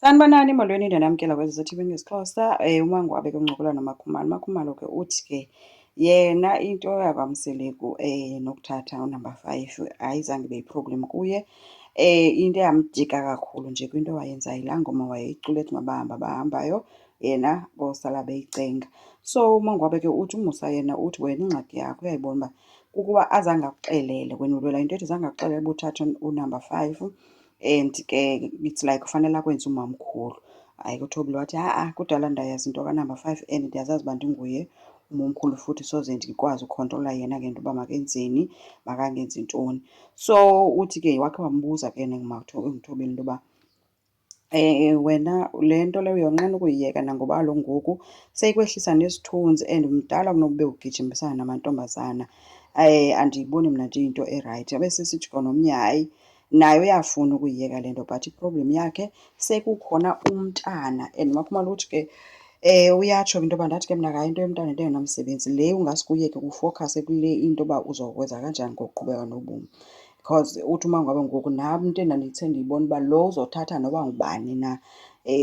Sanibonani, molweni ndinamkela kwezi zethiwe ngesiXhosa. Umangwabe ke uncokola noMakhumalo. Umakhumalo ke uthi ke yena into yakwaMseleku nokuthatha unamba 5 ayizange ibe yiproblem kuye. Into eyamjika kakhulu nje kwinto awayenzayo yilaa ngoma wayeyiculetha ngabahamba abahambayo yena bosala beyicenga. So umangwabe ke uthi umusa yena uthi wena ingxaki yakho uyayibona uba kukuba azange akuxelele wena ulwela into ethi zange akuxelele uba uthatha unamba 5 and ke it's like kufanele akwenze umamkhulu. Hayi ke uThobile wathi ha-a kudala ndayazi into kanamba 5 and ndiyazazi uba ndinguye umomkhulu futhi soze ndikwazi ukhontrola yena ke into uba makenzeni makangenzi ntoni. So uthi ke wakhe wambuza ke uNguthobile into yoba wena le nto leyo uyonqena ukuyiyeka nangoba kaloku ngoku seyikwehlisa nesithunzi and mdala kunokube ugijimisana namantombazana. Andiyiboni mna ndiyinto erayithi. Abe sisithi kwanomnye hayi naye uyafuna ukuyiyeka le nto but iproblem yakhe sekukhona umntana. And uMakhumalo uthi ke uyatsho ke into yoba ndathi ke mna hayi into yomntana into engenamsebenzi le ungasuke uyeke ufowukhase kule into yoba uzokwenza kanjani ngokuqhubeka nobomi. Because uthi umangwabe ngoku nam into endandithe ndiyibona uba lo uzothatha noba ngubani na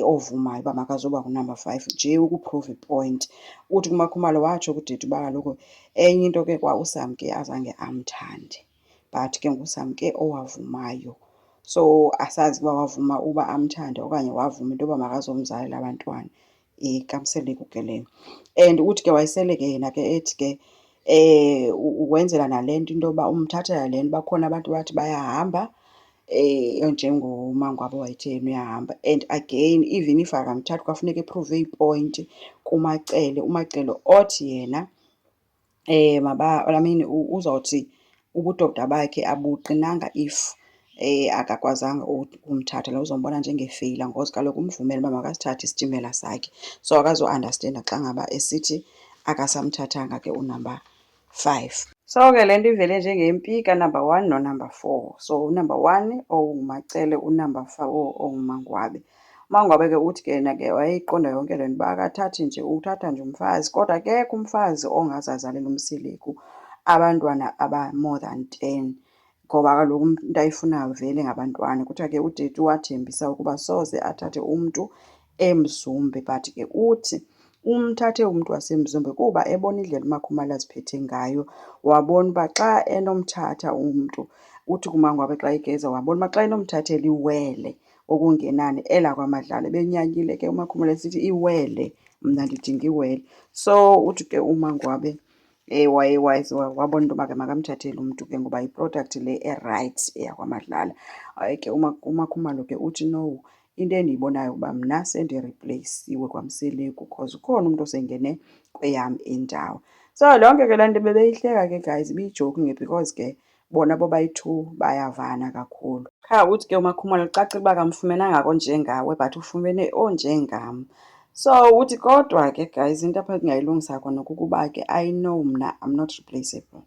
ovumayo uba makazoba ngunamba 5 nje ukuphruva ipoint. Uthi kuMakhumalo watsho kudade uba kaloku enye into ke kwa uSam ke azange amthande but ke nguSam ke owavumayo. So asazi uba wavuma uba amthande okanye wavuma into yoba makazomzalela abantwana. KaMseleku ke leyo. And uthi ke wayesele ke yena ke ethi ke wenzela nale nto into yoba umthathela le nto bakhona abantu bathi bayahamba njengomangwabe wayethe yena uyahamba. And again even if akamthathi kwafuneka ephruve iipointi kuMacele. uMacele othi yena uzawuthi ubudoda bakhe abuqinanga if akakwazanga ukumthatha. Lo uzombona njengefeyila because kaloku umvumele uba makasithathe isitimela sakhe. So akazuandastenda xa ngaba esithi akasamthathanga ke unamba 5. So ke le nto ivele njengempi kanamba 1 nonamba 4. So unamba 1 onguMacele, unamba 4 ongumangwabe. UMangwabe ke uthi ke yena ke wayeyiqonda yonke le nto uba akathathi nje, uthatha nje umfazi kodwa akekho umfazi ongazazalela uMseleku abantwana aba-more than 10 ngoba kaloku into ayifunayo vele ngabantwana. Kuthiwa ke udade wathembisa ukuba soze athathe umntu emzumbe but ke uthi umthathe umntu wasemzumbe kuba ebona indlela uMakhumalo aziphethe ngayo. Wabona uba xa enomthatha umntu, uthi kumangwabe xa egeza, wabona uba xa enomthathela iwele okungenani elakwaMadlala ebenyanyile ke uMakhumalo esithi iwele, mna ndidinga iwele. So uthi ke umangwabe wabona into yoba ke makamthathele umntu ke ngoba yiproduct le erayithi eyakwaMadlala. Hayi ke uMakhumalo ke uthi no, into endiyibonayo ukuba mna sendiriphleyisiwe kwaMseleku because ukhona umntu osengene kweyam indawo. So lonke ke laa nto bebeyihleka ke guys, ibiyijoke because ke bona bobayi-2 bayavana kakhulu. Qha uthi ke uMakhumalo kucacile uba akamfumenanga onjengawe but ufumene onjengam. So uthi kodwa ke guys into apha endingayilungisa khona kukuba ke I know mna I'm not replaceable.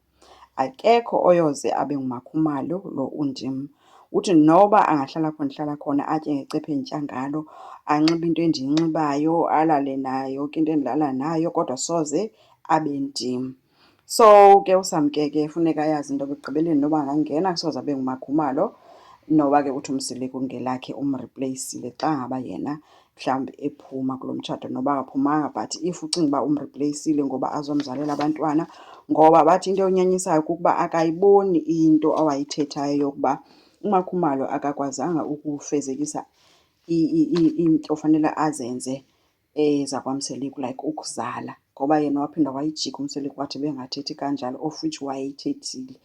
Akekho oyoze abe nguMakhumalo lo undim. Uthi noba angahlala apho ndihlala khona atye ngecephe enditya ngalo, anxibe into endiyinxibayo, alale nayo yonke into endilala nayo kodwa soze abe ndim. So ke uSam ke funeka ayazi into yoba ekugqibeleni noba angangena soze abe nguMakhumalo noba ke uthi uMseleku ngelakhe umripleyisile xa ngaba yena mhlawumbi ephuma kulo mtshato noba akaphumanga. But if ucinga uba umripleyisile ngoba azomzalela abantwana, ngoba bathi into enyanyisayo kukuba akayiboni into awayithethayo yokuba uMakhumalo akakwazanga ukufezekisa into ofanele azenze zakwaMseleku like ukuzala, ngoba yena waphinda wayijika uMseleku wathi bengathethi kanjalo, of which wayeyithethile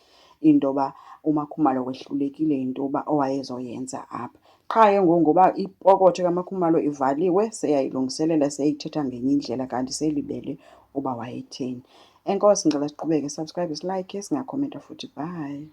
into yoba uMakhumalo wehlulekile yinto yoba owayezoyenza apha. Qha ke ngoku ngoba ipokotho kaMakhumalo ivaliwe seyayilungiselela seyithetha ngenye indlela kanti selibele uba wayetheni. Enkosi, ngicela siqhubeke, subscribe, silike, singakhomenta futhi. Bye.